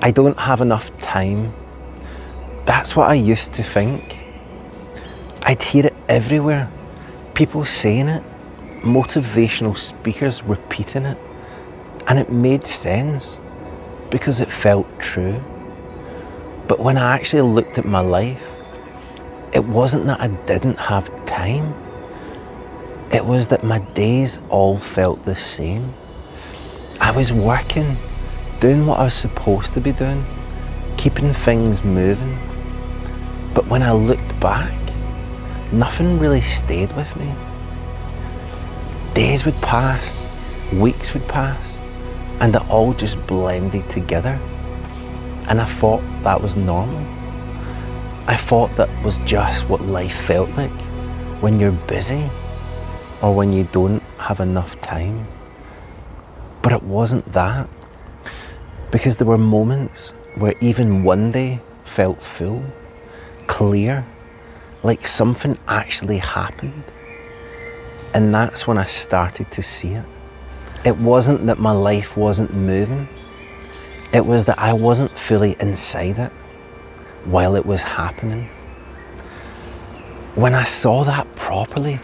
I don't have enough time. That's what I used to think. I'd hear it everywhere. People saying it, motivational speakers repeating it. And it made sense because it felt true. But when I actually looked at my life, it wasn't that I didn't have time. It was that my days all felt the same. I was working, doing what I was supposed to be doing, keeping things moving. But when I looked back, nothing really stayed with me. Days would pass, weeks would pass, and it all just blended together. And I thought that was normal. I thought that was just what life felt like when you're busy or when you don't have enough time. But it wasn't that, because there were moments where even one day felt full, clear, like something actually happened. And that's when I started to see it. It wasn't that my life wasn't moving, it was that I wasn't fully inside it while it was happening. When I saw that properly,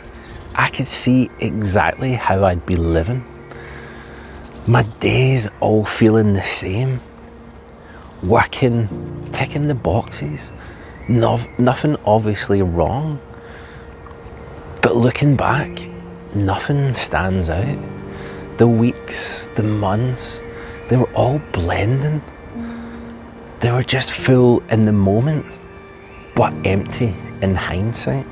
I could see exactly how I'd be living. My days all feeling the same. Working, ticking the boxes, nothing obviously wrong. But looking back, nothing stands out. The weeks, the months, they were all blending. They were just full in the moment, but empty in hindsight.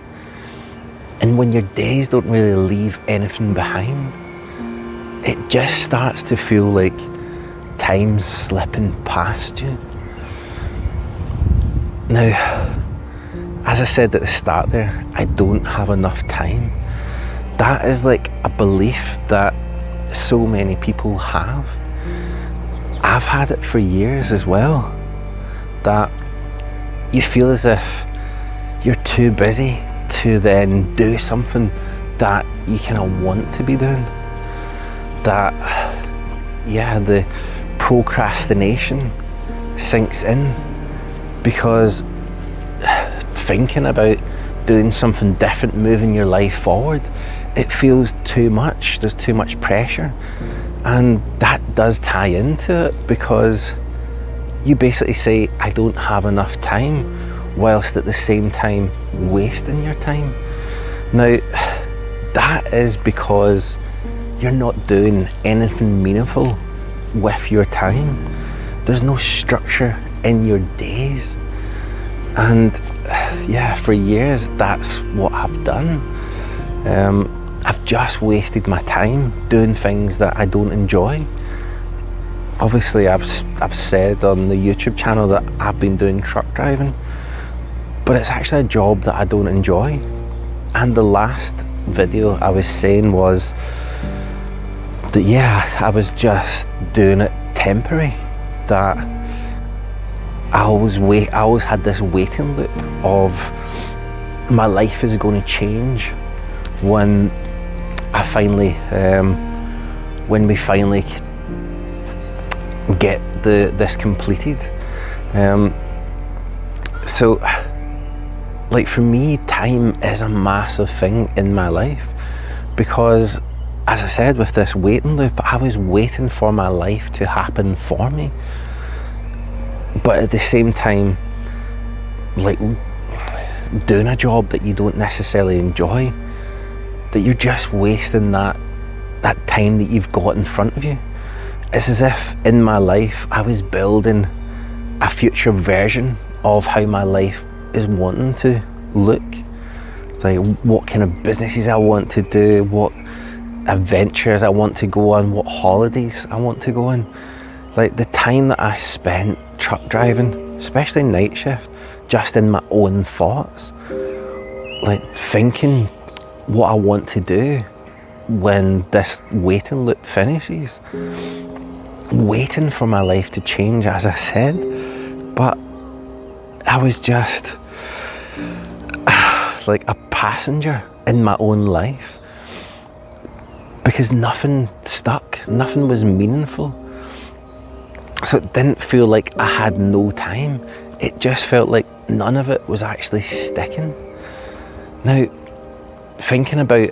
And when your days don't really leave anything behind, it just starts to feel like time's slipping past you. Now, as I said at the start there, I don't have enough time. That is like a belief that so many people have. I've had it for years as well, that you feel as if you're too busy to then do something that you kind of want to be doing. That, yeah, the procrastination sinks in, because thinking about doing something different, moving your life forward, it feels too much. There's too much pressure. And that does tie into it, because you basically say, I don't have enough time, whilst at the same time wasting your time. Now, that is because you're not doing anything meaningful with your time. There's no structure in your days. And yeah, for years, that's what I've done. I've just wasted my time doing things that I don't enjoy. Obviously, I've said on the YouTube channel that I've been doing truck driving, but it's actually a job that I don't enjoy. And the last video I was saying was that, yeah, I was just doing it temporary, that I always had this waiting loop of my life is going to change when when we finally get this completed. So, like, for me, time is a massive thing in my life, because, as I said, with this waiting loop, I was waiting for my life to happen for me. But at the same time, like, doing a job that you don't necessarily enjoy, that you're just wasting that time that you've got in front of you. It's as if in my life I was building a future version of how my life is wanting to look. Like, what kind of businesses I want to do, what adventures I want to go on, what holidays I want to go on. Like, the time that I spent truck driving, especially night shift, just in my own thoughts, like thinking what I want to do when this waiting loop finishes, waiting for my life to change, as I said. But I was just like a passenger in my own life, because nothing stuck, nothing was meaningful. So it didn't feel like I had no time. It just felt like none of it was actually sticking. Now, thinking about,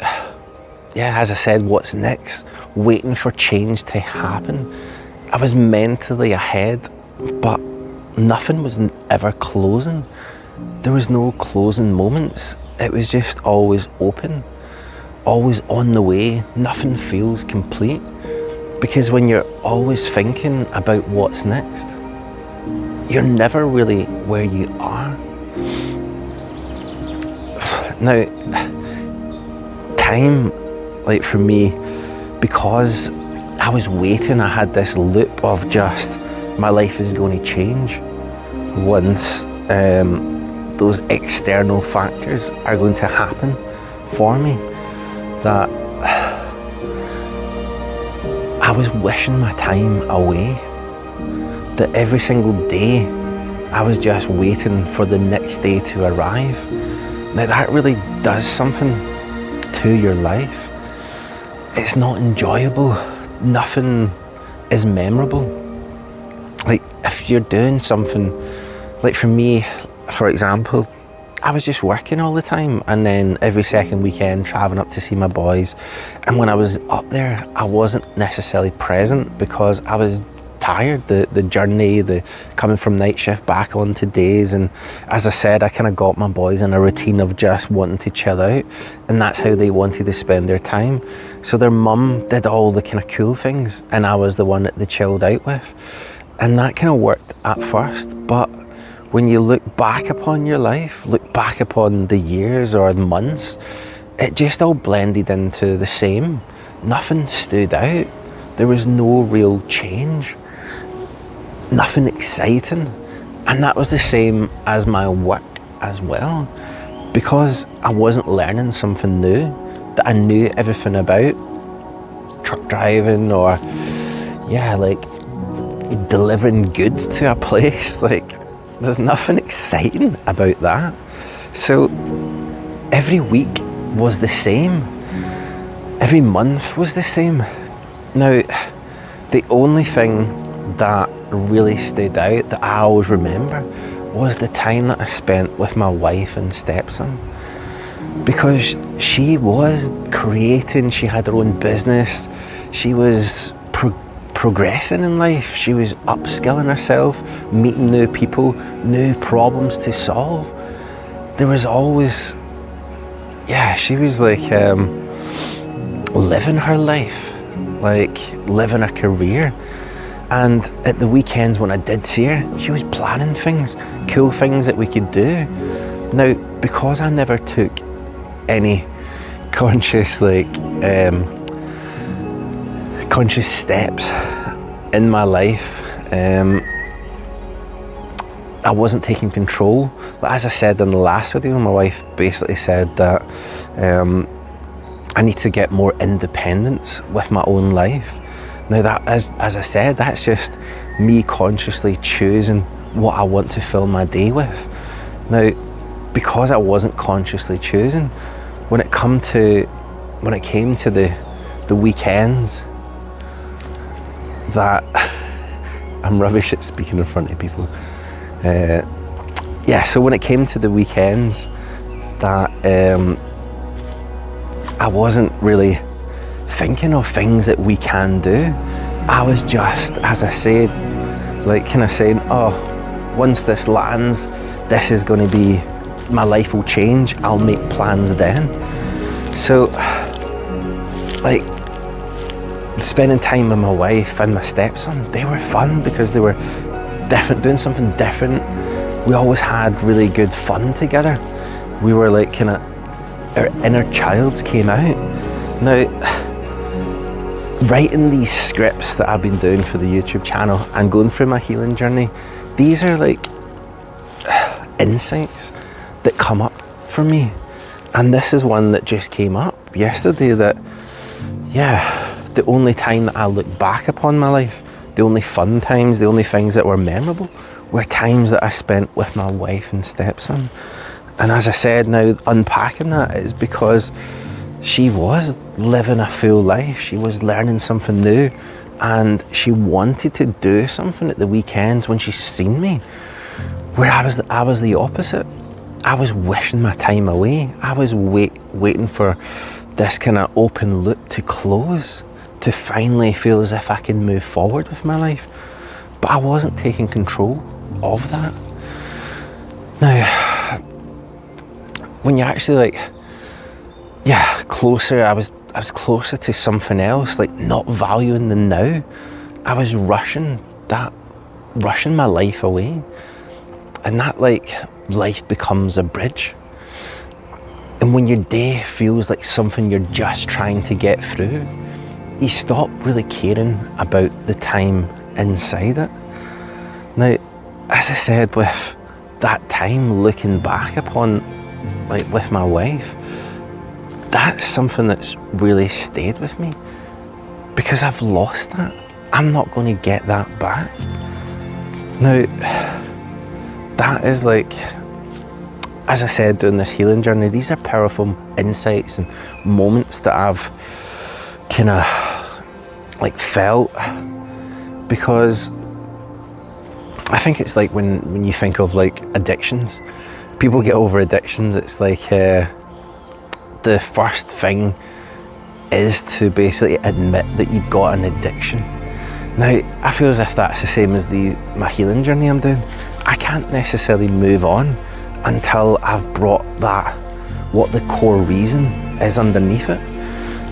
as I said, what's next, waiting for change to happen, I was mentally ahead, but nothing was ever closing. There was no closing moments. It was just always open, always on the way. Nothing feels complete, because when you're always thinking about what's next, you're never really where you are. Now, time, like for me, because I was waiting, I had this loop of just, my life is going to change once those external factors are going to happen for me, that I was wishing my time away. That every single day I was just waiting for the next day to arrive. Now that really does something to your life. It's not enjoyable. Nothing is memorable. Like if you're doing something, like for me, for example, I was just working all the time, and then every second weekend traveling up to see my boys. And when I was up there, I wasn't necessarily present because I was tired, the journey, the coming from night shift back onto days. And as I said, I kind of got my boys in a routine of just wanting to chill out, and that's how they wanted to spend their time. So their mum did all the kind of cool things, and I was the one that they chilled out with, and that kind of worked at first. But when you look back upon your life, look back upon the years or the months, it just all blended into the same. Nothing stood out. There was no real change. Nothing exciting. And that was the same as my work as well. Because I wasn't learning something new that I knew everything about, truck driving or like delivering goods to a place, like there's nothing exciting about that. So every week was the same. Every month was the same. Now, the only thing that really stood out that I always remember was the time that I spent with my wife and stepson, because she was creating, she had her own business, she was progressing in life, she was upskilling herself, meeting new people, new problems to solve. There was always, she was like living her life, like living a career. And at the weekends when I did see her, she was planning things, cool things that we could do. Now, because I never took any conscious conscious steps in my life, I wasn't taking control. But as I said in the last video, my wife basically said that I need to get more independence with my own life. Now that, as I said, that's just me consciously choosing what I want to fill my day with. Now, because I wasn't consciously choosing, when it came to the weekends, that I'm rubbish at speaking in front of people. So when it came to the weekends, that I wasn't really thinking of things that we can do. I was just, as I said, like kind of saying, once this lands, this is going to be, my life will change, I'll make plans then. So like spending time with my wife and my stepson, they were fun because they were different, doing something different. We always had really good fun together. We were like kind of, our inner childs came out. Now, writing these scripts that I've been doing for the YouTube channel and going through my healing journey, these are like insights that come up for me. And this is one that just came up yesterday, that the only time that I look back upon my life, the only fun times, the only things that were memorable, were times that I spent with my wife and stepson. And as I said, now unpacking that is because she was living a full life, she was learning something new, and she wanted to do something at the weekends when she's seen me, where I was the opposite. I was wishing my time away. I was waiting for this kind of open loop to close, to finally feel as if I can move forward with my life. But I wasn't taking control of that. Now, when you're actually closer, I was closer to something else, like not valuing the now. I was rushing my life away. And that life becomes a bridge. And when your day feels like something you're just trying to get through, you stop really caring about the time inside it. Now, as I said, with that time looking back upon, with my wife, that's something that's really stayed with me, because I've lost that. I'm not going to get that back. Now, that is as I said, doing this healing journey, these are powerful insights and moments that I've kind of felt, because I think it's like when you think of addictions, people get over addictions, it's the first thing is to basically admit that you've got an addiction. Now, I feel as if that's the same as my healing journey I'm doing. I can't necessarily move on until I've brought that, what the core reason is underneath it.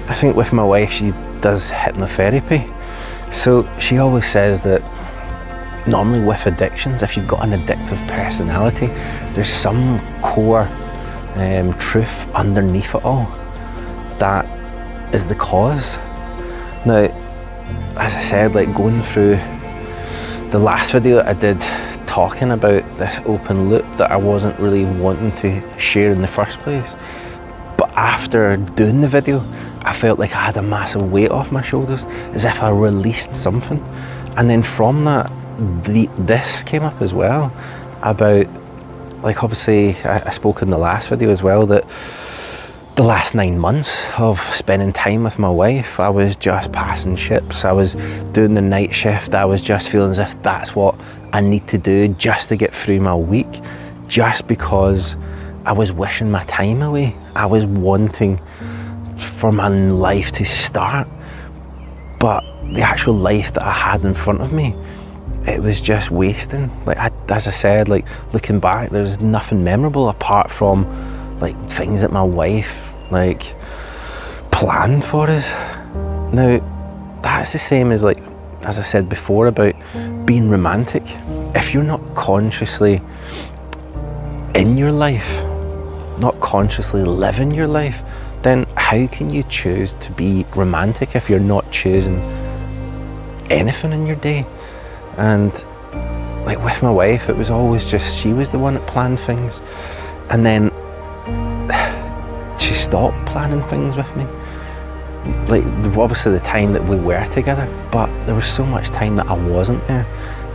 I think with my wife, she does hypnotherapy. So she always says that normally with addictions, if you've got an addictive personality, there's some core truth underneath it all that is the cause. Now, as I said, going through the last video I did talking about this open loop that I wasn't really wanting to share in the first place, but after doing the video, I felt like I had a massive weight off my shoulders, as if I released something. And then from that, this came up as well about, obviously I spoke in the last video as well, that the last 9 months of spending time with my wife, I was just passing ships. I was doing the night shift. I was just feeling as if that's what I need to do just to get through my week, just because I was wishing my time away. I was wanting for my life to start, but the actual life that I had in front of me, it was just wasting. As I said, looking back, there's nothing memorable apart from things that my wife planned for us. Now, that's the same as as I said before about being romantic. If you're not consciously in your life, not consciously living your life, then how can you choose to be romantic if you're not choosing anything in your day? And with my wife, it was always just, she was the one that planned things, and then she stopped planning things with me. Obviously the time that we were together, but there was so much time that I wasn't there,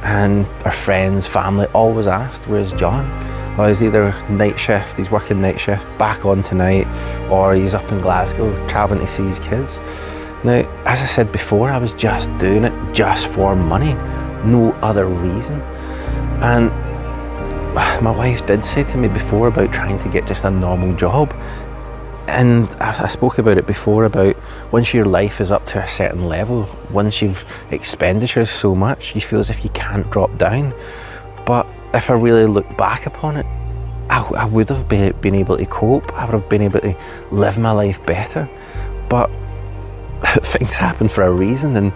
and our friends, family always asked, where's John? Well, he's either night shift, he's working night shift, back on tonight, or he's up in Glasgow travelling to see his kids. Now, as I said before, I was just doing it just for money, no other reason. And my wife did say to me before about trying to get just a normal job. And I spoke about it before, about once your life is up to a certain level, once you've expenditures so much, you feel as if you can't drop down. But if I really look back upon it, I would have been able to cope. I would have been able to live my life better. But things happen for a reason, and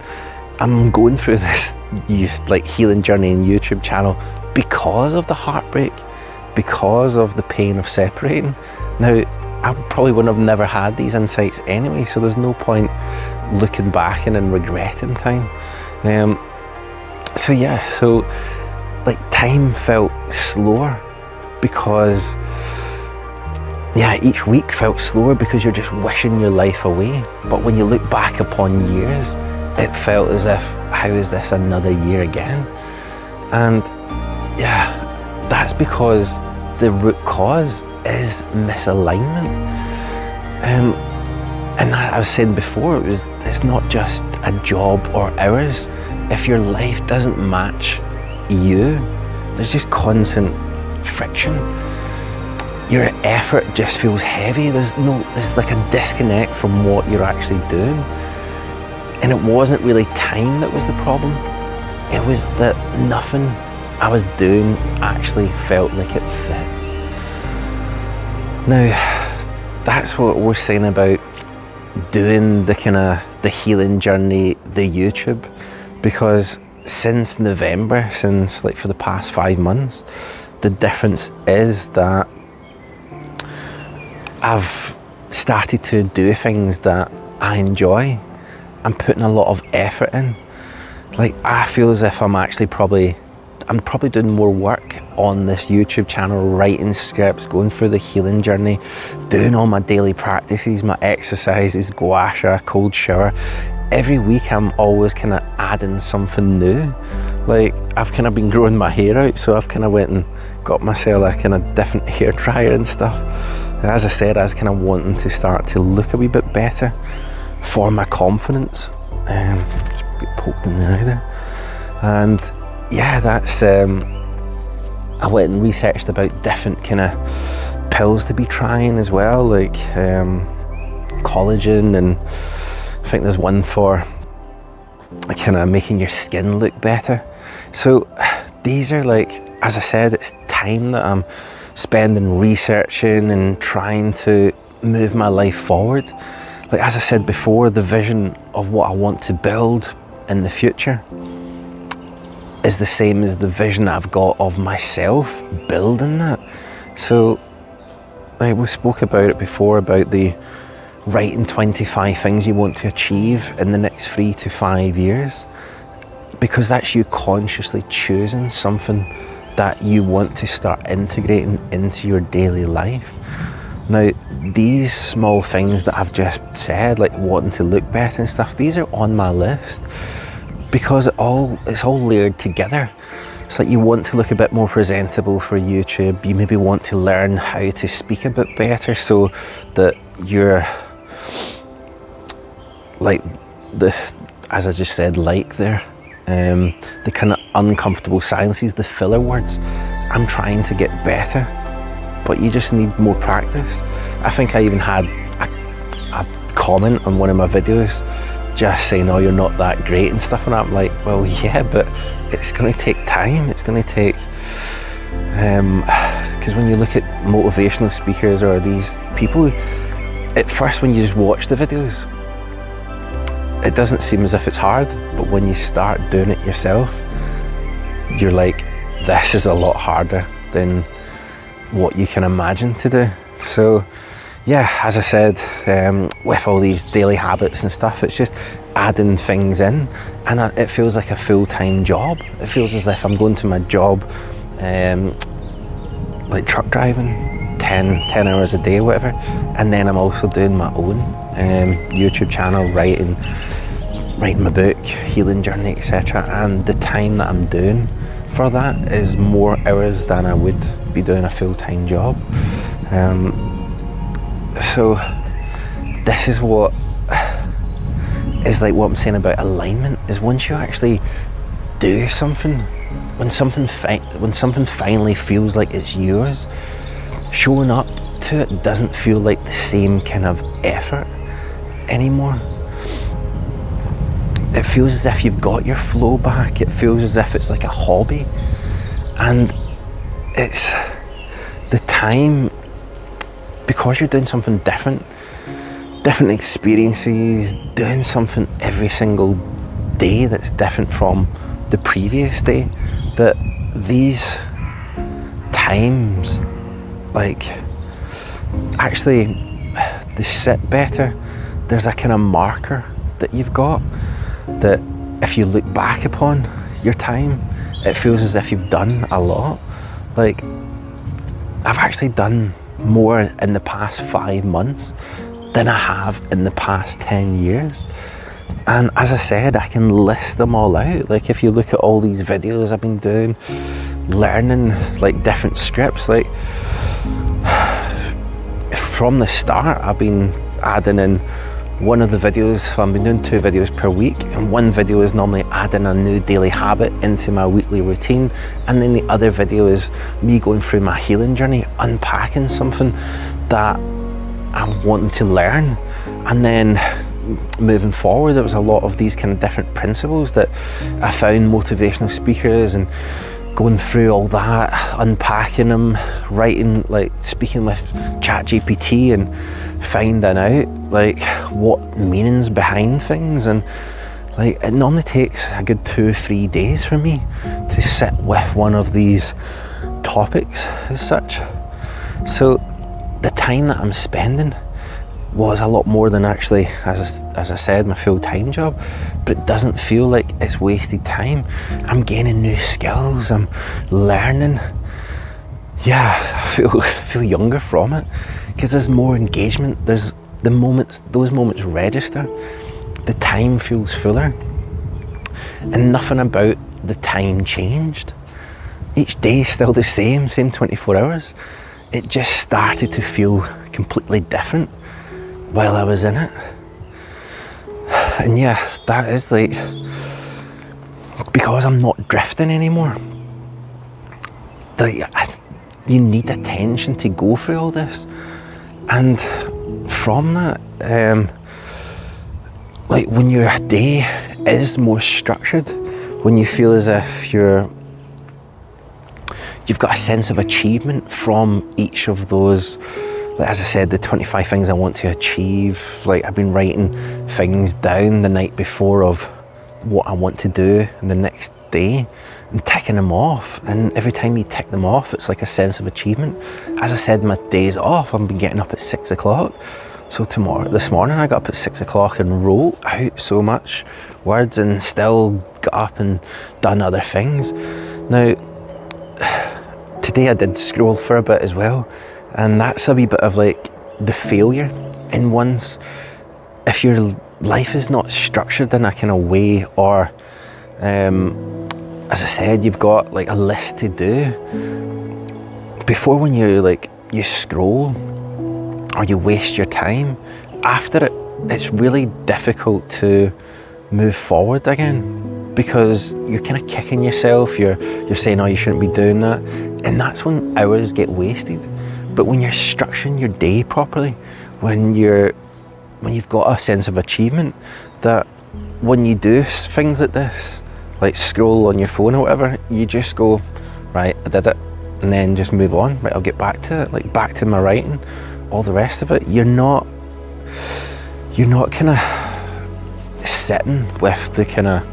I'm going through this healing journey and YouTube channel because of the heartbreak, because of the pain of separating. Now, I probably wouldn't have never had these insights anyway, so there's no point looking back and then regretting time. So time felt slower because each week felt slower because you're just wishing your life away. But when you look back upon years, it felt as if, how is this another year again? And that's because the root cause is misalignment. And I was saying before, it's not just a job or hours. If your life doesn't match you, there's just constant friction. Your effort just feels heavy. There's like a disconnect from what you're actually doing. And it wasn't really time that was the problem. It was that nothing I was doing actually felt like it fit. Now, that's what we're saying about doing the healing journey, the YouTube, because since November, for the past 5 months, the difference is that I've started to do things that I enjoy. I'm putting a lot of effort in. Like, I feel as if I'm probably doing more work on this YouTube channel, writing scripts, going through the healing journey, doing all my daily practices, my exercises, gua sha, cold shower. Every week I'm always kind of adding something new. Like, I've kind of been growing my hair out, so I've kind of went and got myself a kind of different hair dryer and stuff. And as I said, I was kind of wanting to start to look a wee bit better for my confidence. Just a bit poked in the eye there. And yeah, that's I went and researched about different kind of pills to be trying as well, like collagen, and I think there's one for kind of making your skin look better. So these are, like, as I said, it's time that I'm spending researching and trying to move my life forward. Like, as I said before, the vision of what I want to build in the future is the same as the vision I've got of myself building that. So, like, we spoke about it before, about the writing 25 things you want to achieve in the next 3 to 5 years, because that's you consciously choosing something that you want to start integrating into your daily life. Now, these small things that I've just said, like wanting to look better and stuff, these are on my list because it's all layered together. It's like you want to look a bit more presentable for YouTube. You maybe want to learn how to speak a bit better so that you're like as I just said, like the kind of uncomfortable silences, the filler words. I'm trying to get better, but you just need more practice. I think I even had a comment on one of my videos just saying, oh, you're not that great and stuff, and I'm like, well, yeah, but it's going to take time. It's going to take because when you look at motivational speakers or these people, at first when you just watch the videos, it doesn't seem as if it's hard, but when you start doing it yourself, you're like, this is a lot harder than what you can imagine to do. So yeah, as I said, with all these daily habits and stuff, it's just adding things in, and it feels like a full-time job. It feels as if I'm going to my job, like truck driving, 10 hours a day, whatever, and then I'm also doing my own YouTube channel, writing my book, healing journey, etc. And the time that I'm doing for that is more hours than I would be doing a full-time job. So this is what is like what I'm saying about alignment, is once you actually do something, when something finally feels like it's yours, showing up to it doesn't feel like the same kind of effort anymore. It feels as if you've got your flow back. It feels as if it's like a hobby, and it's the time, because you're doing something different experiences, doing something every single day that's different from the previous day, that these times, like, actually they sit better. There's a kind of marker that you've got that if you look back upon your time, it feels as if you've done a lot. Like, I've actually done more in the past 5 months than I have in the past 10 years. And as I said, I can list them all out. Like, if you look at all these videos I've been doing, learning like different scripts, like from the start I've been adding in one of the videos, so I've been doing 2 videos per week, and one video is normally adding a new daily habit into my weekly routine, and then the other video is me going through my healing journey, unpacking something that I'm wanting to learn. And then moving forward, there was a lot of these kind of different principles that I found motivational speakers, and going through all that, unpacking them, writing, like speaking with ChatGPT and finding out like what meanings behind things. And like it normally takes a good 2 or 3 days for me to sit with one of these topics as such. So the time that I'm spending was a lot more than actually, as I said, my full-time job, but it doesn't feel like it's wasted time. I'm gaining new skills, I'm learning. Yeah, I feel younger from it, because there's more engagement, there's the moments, those moments register, the time feels fuller, and nothing about the time changed. Each day is still the same 24 hours. It just started to feel completely different while I was in it. And yeah, that is like, because I'm not drifting anymore, you need attention to go through all this. And from that, like when your day is more structured, when you feel as if you've got a sense of achievement from each of those, like, as I said, the 25 things I want to achieve. Like, I've been writing things down the night before of what I want to do the next day and ticking them off. And every time you tick them off, it's like a sense of achievement. As I said, my days off, I've been getting up at 6 o'clock. So this morning I got up at 6 o'clock and wrote out so much words, and still got up and done other things. Now, today I did scroll for a bit as well. And that's a wee bit of like the failure in one's, if your life is not structured in a kind of way, or as I said, you've got like a list to do. Before, when you scroll or you waste your time, after it, it's really difficult to move forward again, because you're kind of kicking yourself, you're saying, oh, you shouldn't be doing that, and that's when hours get wasted. But when you're structuring your day properly, when you've got a sense of achievement, that when you do things like this, like scroll on your phone or whatever, you just go, right, I did it, and then just move on. Right, I'll get back to it, like back to my writing, all the rest of it. You're not kind of sitting with the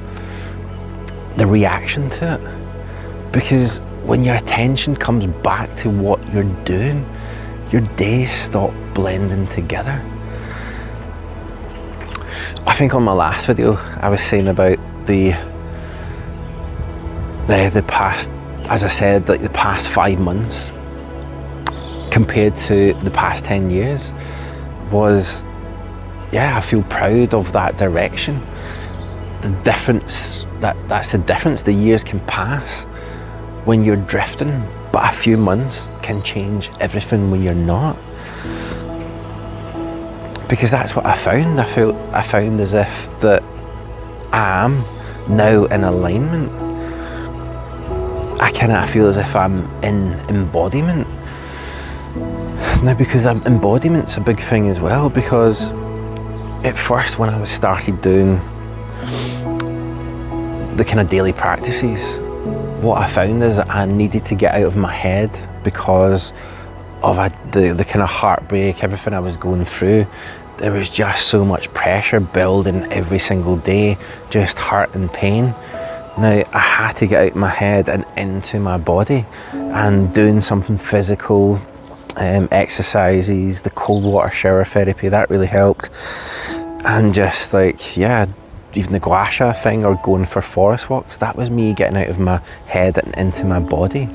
reaction to it, because when your attention comes back to what you're doing, your days stop blending together. I think on my last video I was saying about the past, as I said, like the past 5 months compared to the past 10 years was, yeah, I feel proud of that direction. The difference, that's the difference. The years can pass when you're drifting, but a few months can change everything when you're not. Because that's what I found. I found as if that I am now in alignment. I feel as if I'm in embodiment. Now, because embodiment's a big thing as well, because at first when I started doing the kind of daily practices, what I found is that I needed to get out of my head because of the kind of heartbreak, everything I was going through. There was just so much pressure building every single day, just hurt and pain. Now, I had to get out of my head and into my body, and doing something physical, exercises, the cold water shower therapy, that really helped. And just like, yeah, even the gua sha thing, or going for forest walks, that was me getting out of my head and into my body.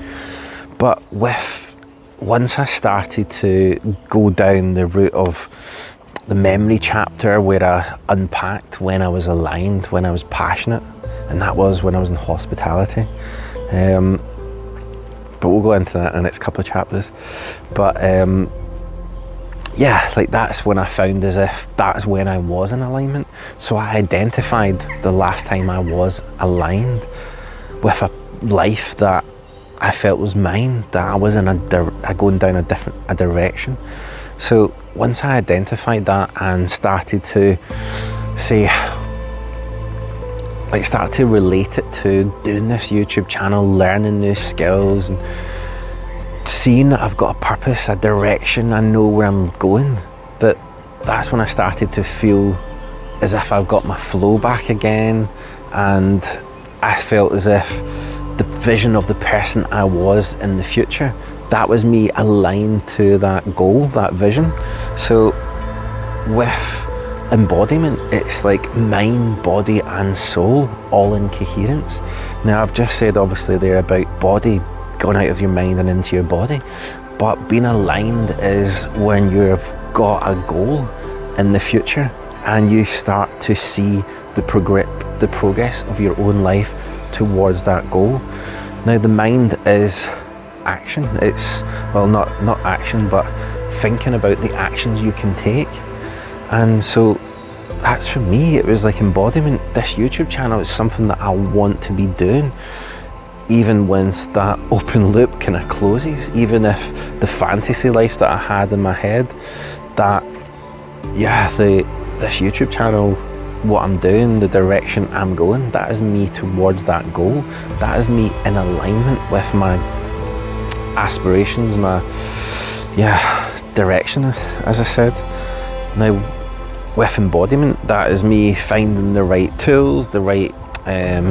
But once I started to go down the route of the memory chapter, where I unpacked when I was aligned, when I was passionate, and that was when I was in hospitality. But we'll go into that in the next couple of chapters. But yeah, like that's when I found as if that's when I was in alignment. So I identified the last time I was aligned with a life that I felt was mine, that I was in going down a direction. So once I identified that and started to start to relate it to doing this YouTube channel, learning new skills, and seeing that I've got a purpose, a direction, I know where I'm going, that's when I started to feel as if I've got my flow back again, and I felt as if the vision of the person I was in the future, that was me aligned to that goal, that vision. So with embodiment, it's like mind, body and soul all in coherence. Now I've just said obviously there about body going out of your mind and into your body, but being aligned is when you've got a goal in the future and you start to see the progress of your own life towards that goal. Now the mind is action. It's, well, not action, but thinking about the actions you can take. And so that's, for me, it was like embodiment. This YouTube channel is something that I want to be doing, even once that open loop kind of closes, even if the fantasy life that I had in my head, that this YouTube channel, what I'm doing, the direction I'm going, that is me towards that goal. That is me in alignment with my aspirations, my direction, as I said. Now with embodiment, that is me finding the right tools, the right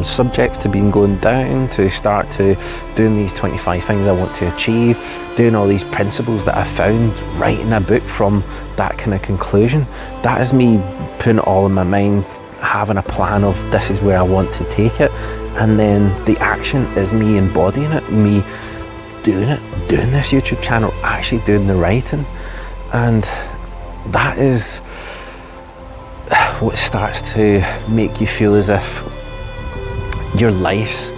subjects to be going down, to start to doing these 25 things I want to achieve, doing all these principles that I found, writing a book from that kind of conclusion. That is me putting it all in my mind, having a plan of this is where I want to take it, and then the action is me embodying it, me doing this YouTube channel, actually doing the writing. And that is what starts to make you feel as if your life's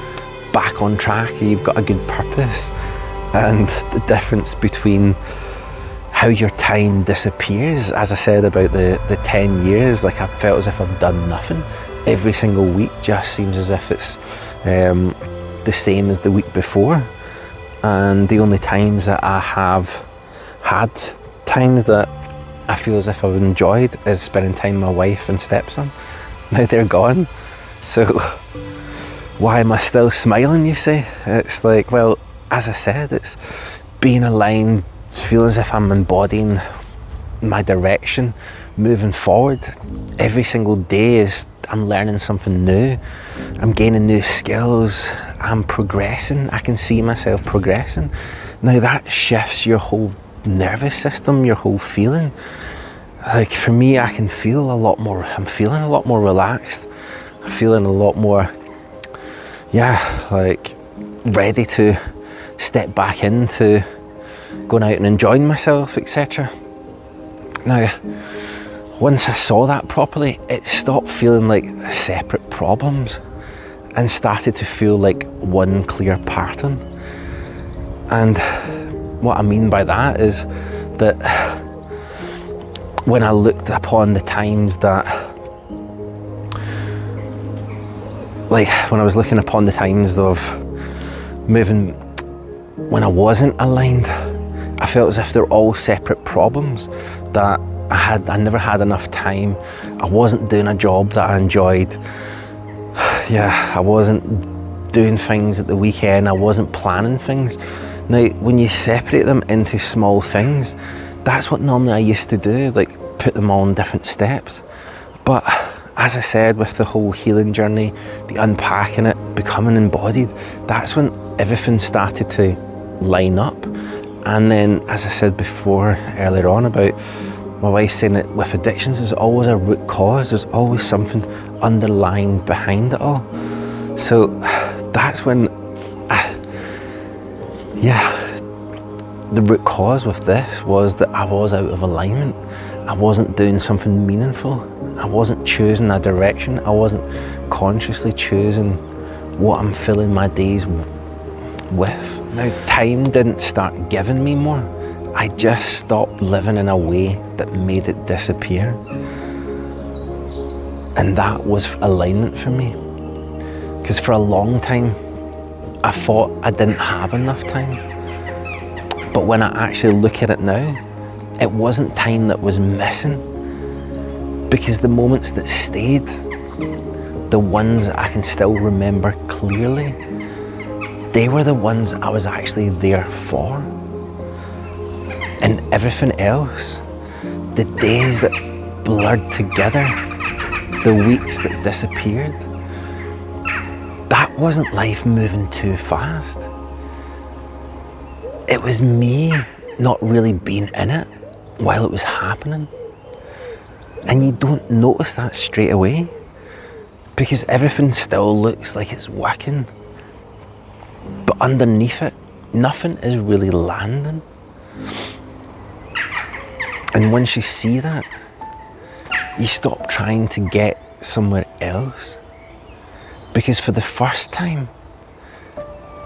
back on track, you've got a good purpose. And the difference between how your time disappears, as I said about the 10 years, like I felt as if I've done nothing. Every single week just seems as if it's the same as the week before. And the only times that I have had times that I feel as if I've enjoyed is spending time with my wife and stepson. Now they're gone. So why am I still smiling, you say? It's like, well, as I said, it's being aligned, feeling as if I'm embodying my direction, moving forward. Every single day is I'm learning something new, I'm gaining new skills, I'm progressing, I can see myself progressing. Now that shifts your whole nervous system, your whole feeling. Like for me, I can feel a lot more, I'm feeling a lot more relaxed, I'm feeling a lot more, like ready to step back into going out and enjoying myself, etc. Now, once I saw that properly, it stopped feeling like separate problems and started to feel like one clear pattern. And what I mean by that is that when I looked upon the times that, like when I was looking upon the times of moving when I wasn't aligned, I felt as if they're all separate problems, that I never had enough time, I wasn't doing a job that I enjoyed, I wasn't doing things at the weekend, I wasn't planning things. Now when you separate them into small things, that's what normally I used to do, like put them all in different steps. But as I said, with the whole healing journey, the unpacking it, becoming embodied, that's when everything started to line up. And then, as I said before, earlier on, about my wife saying that with addictions, there's always a root cause, there's always something underlying behind it all. So that's when, the root cause with this was that I was out of alignment. I wasn't doing something meaningful. I wasn't choosing a direction. I wasn't consciously choosing what I'm filling my days with. Now, time didn't start giving me more. I just stopped living in a way that made it disappear. And that was alignment for me. Because for a long time, I thought I didn't have enough time. But when I actually look at it now, it wasn't time that was missing. Because the moments that stayed, the ones I can still remember clearly, they were the ones I was actually there for. And everything else, the days that blurred together, the weeks that disappeared, that wasn't life moving too fast. It was me not really being in it while it was happening. And you don't notice that straight away because everything still looks like it's working. But underneath it, nothing is really landing. And once you see that, you stop trying to get somewhere else. Because for the first time,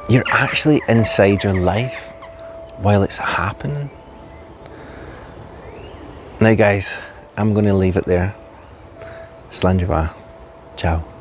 you're actually inside your life while it's happening. Now guys, I'm going to leave it there. Slán Ciao.